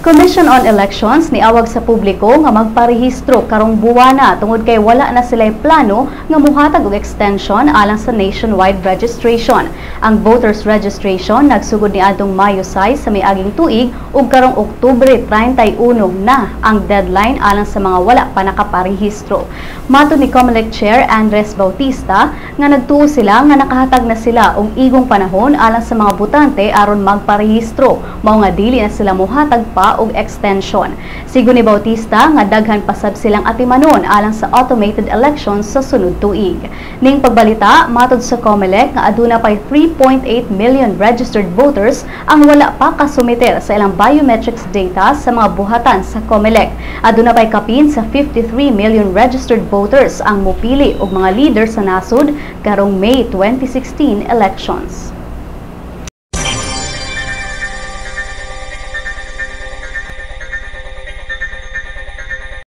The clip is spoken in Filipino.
Commission on Elections niawag sa publiko nga magparehistro karong buwana tungod kay wala na sila'y plano nga muhatag og extension alang sa nationwide registration. Ang voters registration nagsugod niadtong Mayo 6 sa miaging tuig ug karong Oktubre 31 na ang deadline alang sa mga wala pa nakaparehistro. Matud ni COMELEC Chair Andres Bautista nga nagtuo sila nga nakahatag na sila og igong panahon alang sa mga botante aron magparehistro, mao nga dili na sila mohatag pa og extension. Sigon ni Bautista nga daghan pasab silang atimanon alang sa automated elections sa sunod tuig. Ning pagbalita matud sa COMELEC nga aduna pay 3.8 million registered voters ang wala pa kasumiter sa ilang biometrics data sa mga buhatan sa COMELEC. Aduna pay kapin sa 53 million registered voters ang mopili og mga leader sa nasud karong May 2016 elections.